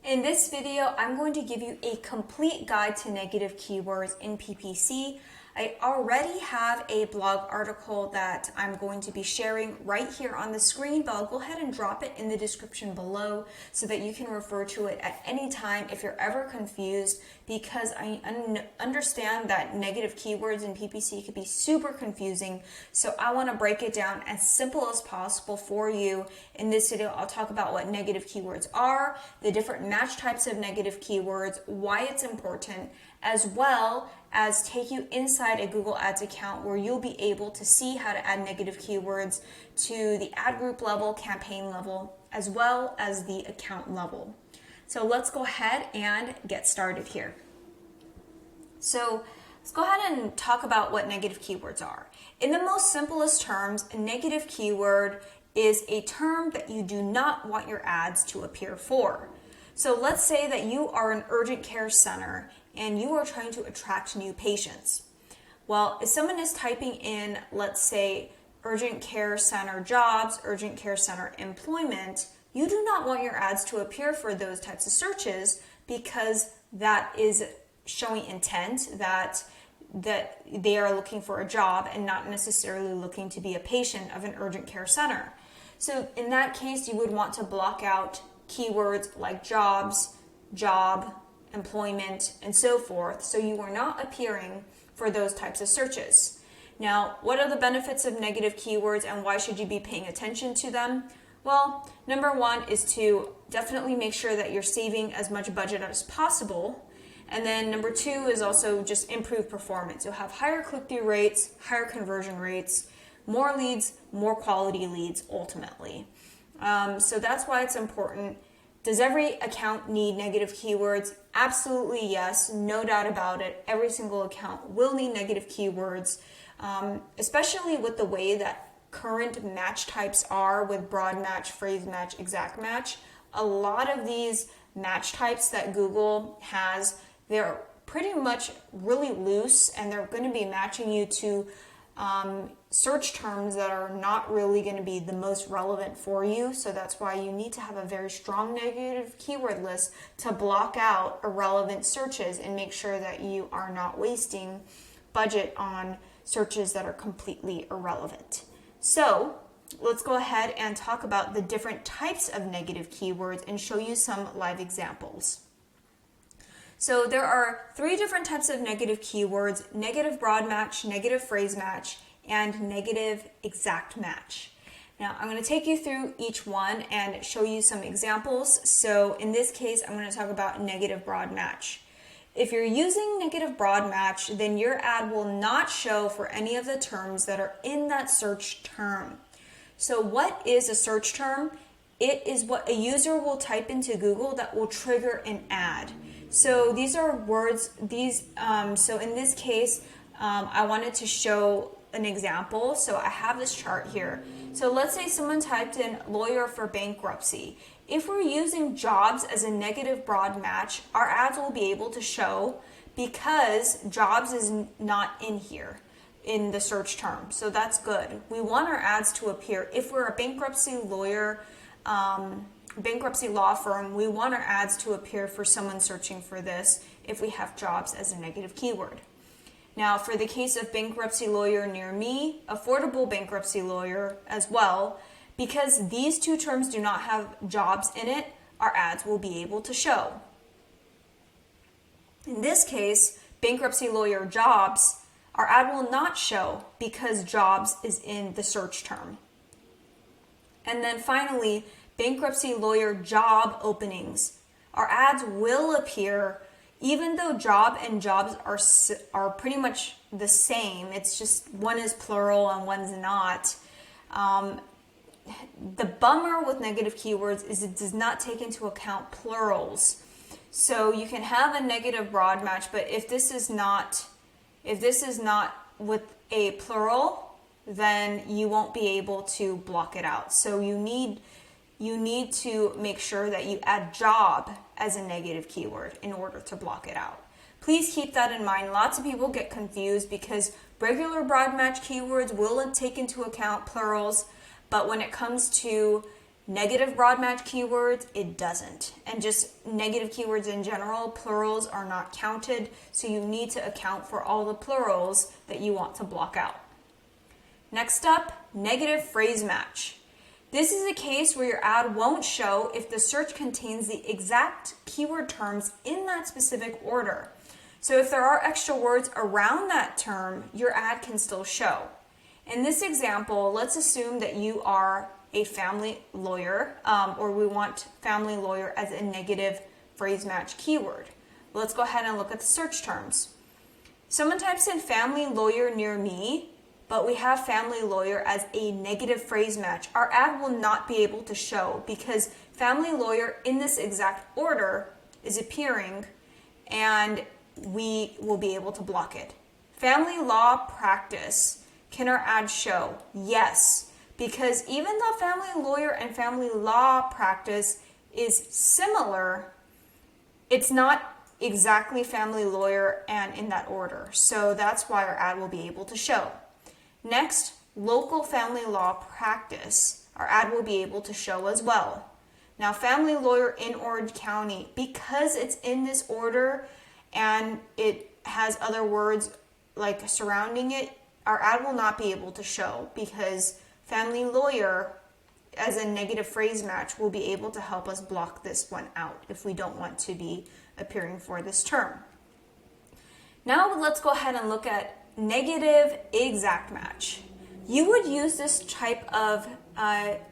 In this video, I'm going to give you a complete guide to negative keywords in PPC. I already have a blog article that I'm going to be sharing right here on the screen, but I'll go ahead and drop it in the description below so that you can refer to it at any time if you're ever confused, because I understand that negative keywords in PPC can be super confusing. So I want to break it down as simple as possible for you. In this video, I'll talk about what negative keywords are, the different match types of negative keywords, why it's important, as well as take you inside a Google Ads account where you'll be able to see how to add negative keywords to the ad group level, campaign level, as well as the account level. So let's go ahead and get started here. So let's go ahead and talk about what negative keywords are. In the most simplest terms, a negative keyword is a term that you do not want your ads to appear for. So let's say that you are an urgent care center and you are trying to attract new patients. Well, if someone is typing in, let's say, urgent care center jobs, urgent care center employment, you do not want your ads to appear for those types of searches, because that is showing intent that they are looking for a job and not necessarily looking to be a patient of an urgent care center. So in that case, you would want to block out keywords like jobs, job, employment, and so forth, so you are not appearing for those types of searches. Now, what are the benefits of negative keywords and why should you be paying attention to them? Well, number one is to definitely make sure that you're saving as much budget as possible. And then number two is also just improve performance. You'll have higher click-through rates, higher conversion rates, more leads, more quality leads ultimately. So that's why it's important. Does every account need negative keywords? Absolutely yes, no doubt about it. Every single account will need negative keywords, especially with the way that current match types are with broad match, phrase match, exact match. A lot of these match types that Google has, they're pretty much really loose, and they're going to be matching you to search terms that are not really going to be the most relevant for you. So that's why you need to have a very strong negative keyword list to block out irrelevant searches and make sure that you are not wasting budget on searches that are completely irrelevant. So let's go ahead and talk about the different types of negative keywords and show you some live examples. So there are three different types of negative keywords: negative broad match, negative phrase match, and negative exact match. Now I'm going to take you through each one and show you some examples. So in this case, I'm going to talk about negative broad match. If you're using negative broad match, then your ad will not show for any of the terms that are in that search term. So what is a search term? It is what a user will type into Google that will trigger an ad. So these are words, so in this case, I wanted to show an example. So I have this chart here. So let's say someone typed in lawyer for bankruptcy. If we're using jobs as a negative broad match, our ads will be able to show because jobs is not in here in the search term. So that's good. We want our ads to appear. If we're a bankruptcy lawyer, bankruptcy law firm, we want our ads to appear for someone searching for this if we have jobs as a negative keyword. Now, for the case of bankruptcy lawyer near me, affordable bankruptcy lawyer as well, because these two terms do not have jobs in it, our ads will be able to show. In this case, bankruptcy lawyer jobs, our ad will not show because jobs is in the search term. And then finally, bankruptcy lawyer job openings. Our ads will appear even though job and jobs are pretty much the same. It's just one is plural and one's not. The bummer with negative keywords is it does not take into account plurals. So you can have a negative broad match, but if this is not with a plural, then you won't be able to block it out. So you need to make sure that you add job as a negative keyword in order to block it out. Please keep that in mind. Lots of people get confused because regular broad match keywords will take into account plurals, but when it comes to Negative broad match keywords, it doesn't. And just negative keywords in general, plurals are not counted, so you need to account for all the plurals that you want to block out. Next up, negative phrase match. This is a case where your ad won't show if the search contains the exact keyword terms in that specific order. So if there are extra words around that term, your ad can still show. In this example, let's assume that you are a family lawyer, or we want family lawyer as a negative phrase match keyword. Let's go ahead and look at the search terms. Someone types in family lawyer near me, but we have family lawyer as a negative phrase match. Our ad will not be able to show because family lawyer in this exact order is appearing, and we will be able to block it. Family law practice, can our ad show? Yes. Because even though family lawyer and family law practice is similar, it's not exactly family lawyer and in that order. So that's why our ad will be able to show. Next, local family law practice. Our ad will be able to show as well. Now, family lawyer in Orange County, because it's in this order and it has other words like surrounding it, our ad will not be able to show because family lawyer as a negative phrase match will be able to help us block this one out if we don't want to be appearing for this term. Now let's go ahead and look at negative exact match. You would use this type of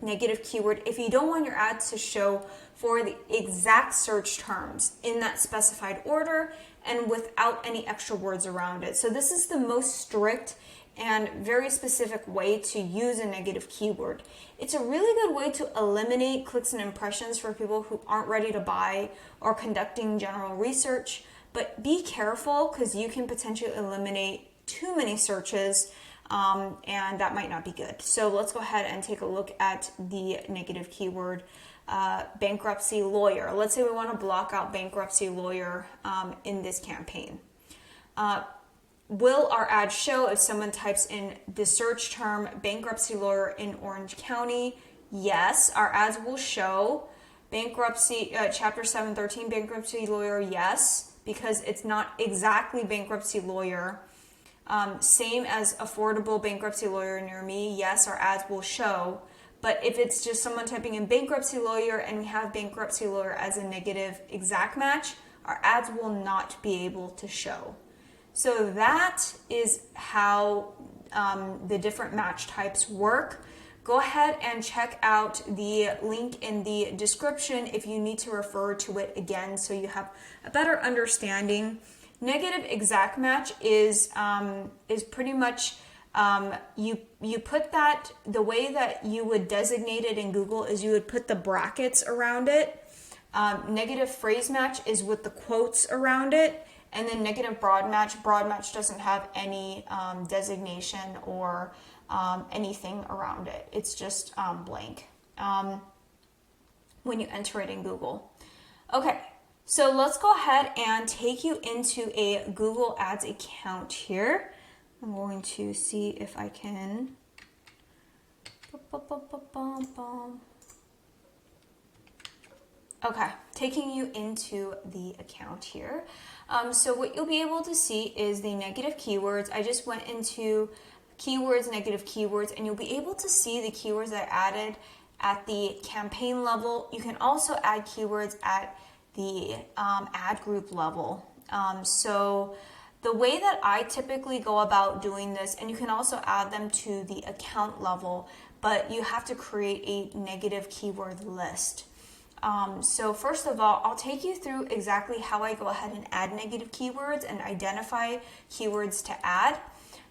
negative keyword if you don't want your ad to show for the exact search terms in that specified order and without any extra words around it. So this is the most strict and very specific way to use a negative keyword. It's a really good way to eliminate clicks and impressions for people who aren't ready to buy or conducting general research, but be careful because you can potentially eliminate too many searches and that might not be good. So let's go ahead and take a look at the negative keyword bankruptcy lawyer. Let's say we want to block out bankruptcy lawyer in this campaign. Will our ad show if someone types in the search term bankruptcy lawyer in Orange County? Yes, our ads will show bankruptcy, chapter 713 bankruptcy lawyer, yes, because it's not exactly bankruptcy lawyer. Same as affordable bankruptcy lawyer near me, yes, our ads will show. But if it's just someone typing in bankruptcy lawyer and we have bankruptcy lawyer as a negative exact match, our ads will not be able to show. So that is how the different match types work. Go ahead and check out the link in the description if you need to refer to it again so you have a better understanding. Negative exact match is pretty much you put that, the way that you would designate it in Google is you would put the brackets around it. Negative phrase match is with the quotes around it. And then negative broad match doesn't have any designation or anything around it. It's just blank when you enter it in Google. Okay, so let's go ahead and take you into a Google Ads account here. I'm going to see if I can. Okay, taking you into the account here. So what you'll be able to see is the negative keywords. I just went into keywords, negative keywords, and you'll be able to see the keywords that I added at the campaign level. You can also add keywords at the ad group level. So the way that I typically go about doing this, and you can also add them to the account level, but you have to create a negative keyword list. So first of all, I'll take you through exactly how I go ahead and add negative keywords and identify keywords to add.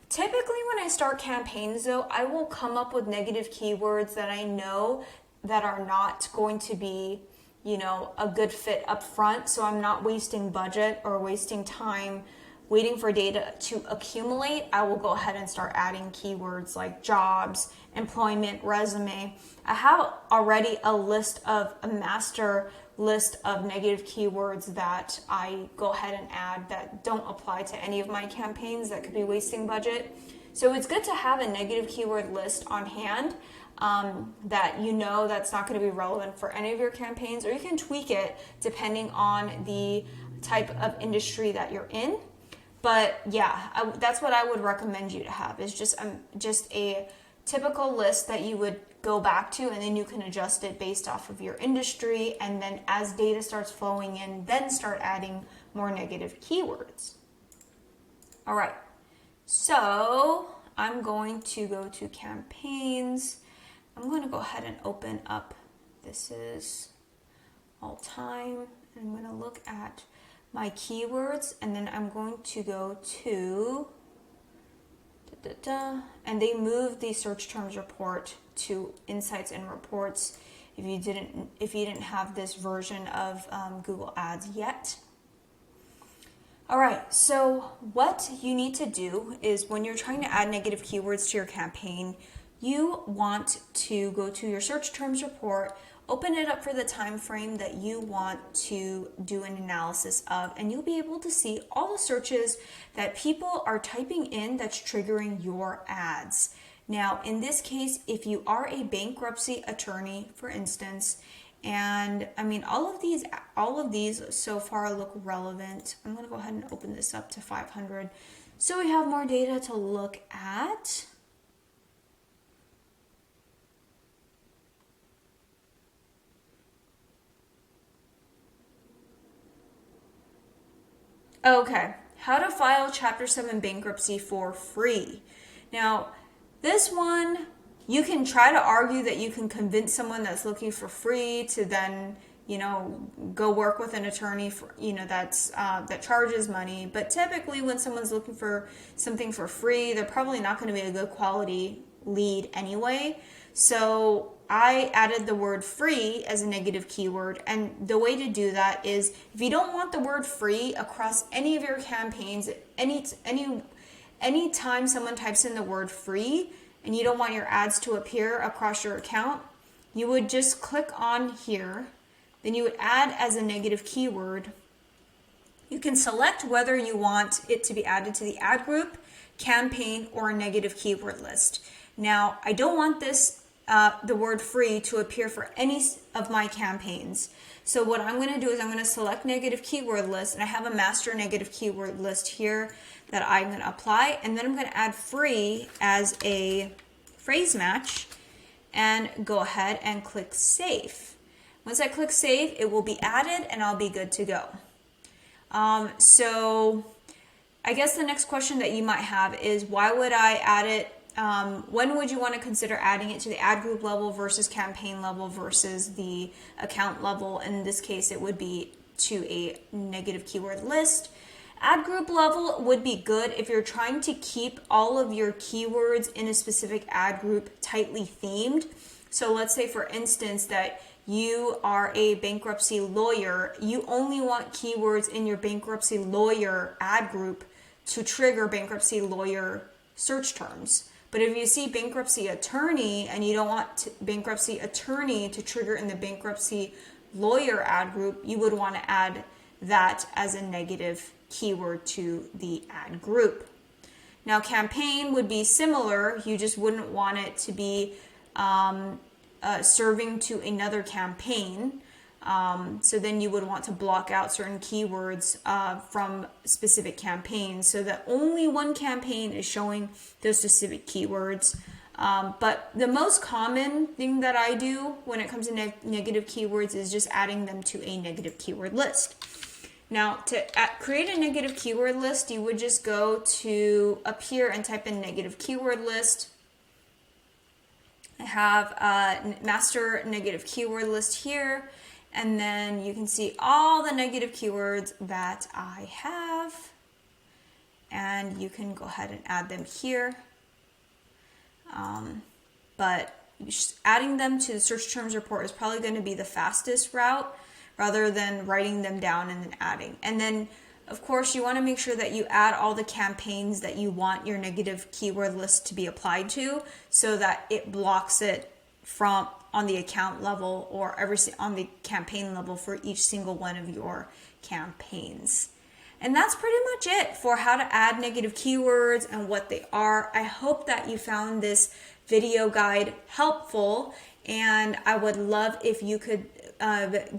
Typically when I start campaigns though, I will come up with negative keywords that I know that are not going to be, a good fit up front. So I'm not wasting budget or wasting time waiting for data to accumulate. I will go ahead and start adding keywords like jobs, employment, resume. I have already a master list of negative keywords that I go ahead and add that don't apply to any of my campaigns that could be wasting budget. So it's good to have a negative keyword list on hand. that you know that's not going to be relevant for any of your campaigns, or you can tweak it depending on the type of industry that you're in. But yeah, that's what I would recommend you to have, is just a typical list that you would go back to, and then you can adjust it based off of your industry, and then as data starts flowing in, then start adding more negative keywords. All right, so I'm going to go to campaigns. I'm going to go ahead and open up, this is all time, and I'm going to look at my keywords, and then I'm going to go to and they moved the search terms report to insights and reports if you didn't have this version of Google Ads yet. All right, so what you need to do is, when you're trying to add negative keywords to your campaign, you want to go to your search terms report, open it up for the time frame that you want to do an analysis of, and you'll be able to see all the searches that people are typing in that's triggering your ads. Now, in this case, if you are a bankruptcy attorney, for instance, and I mean, all of these so far look relevant. I'm going to go ahead and open this up to 500 so we have more data to look at. Okay, how to file Chapter 7 bankruptcy for free. Now, this one, you can try to argue that you can convince someone that's looking for free to then, go work with an attorney for, that charges money. But typically, when someone's looking for something for free, they're probably not going to be a good quality lead anyway. So I added the word free as a negative keyword, and the way to do that is, if you don't want the word free across any of your campaigns, any time someone types in the word free and you don't want your ads to appear across your account, you would just click on here, then you would add as a negative keyword. You can select whether you want it to be added to the ad group, campaign, or a negative keyword list. Now, I don't want the word free to appear for any of my campaigns. So what I'm going to do is I'm going to select negative keyword list, and I have a master negative keyword list here that I'm going to apply, and then I'm going to add free as a phrase match and go ahead and click save. Once I click save, it will be added and I'll be good to go. So I guess the next question that you might have is, why would I add it? When would you want to consider adding it to the ad group level versus campaign level versus the account level? In this case, it would be to a negative keyword list. Ad group level would be good if you're trying to keep all of your keywords in a specific ad group tightly themed. So let's say, for instance, that you are a bankruptcy lawyer. You only want keywords in your bankruptcy lawyer ad group to trigger bankruptcy lawyer search terms. But if you see bankruptcy attorney and you don't want bankruptcy attorney to trigger in the bankruptcy lawyer ad group, you would want to add that as a negative keyword to the ad group. Now, campaign would be similar. You just wouldn't want it to be serving to another campaign. So then you would want to block out certain keywords from specific campaigns so that only one campaign is showing those specific keywords. But the most common thing that I do when it comes to negative keywords is just adding them to a negative keyword list. Now, to create a negative keyword list, you would just go to up here and type in negative keyword list. I have a master negative keyword list here, and then you can see all the negative keywords that I have, and you can go ahead and add them here. But adding them to the search terms report is probably going to be the fastest route, rather than writing them down and then adding. And then, of course, you want to make sure that you add all the campaigns that you want your negative keyword list to be applied to, so that it blocks it from on the account level or on the campaign level for each single one of your campaigns. And that's pretty much it for how to add negative keywords and what they are. I hope that you found this video guide helpful, and I would love if you could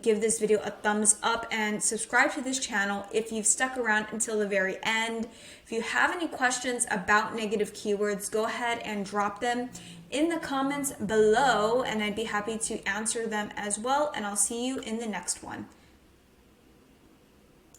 give this video a thumbs up and subscribe to this channel if you've stuck around until the very end. If you have any questions about negative keywords, go ahead and drop them in the comments below, and I'd be happy to answer them as well, and I'll see you in the next one.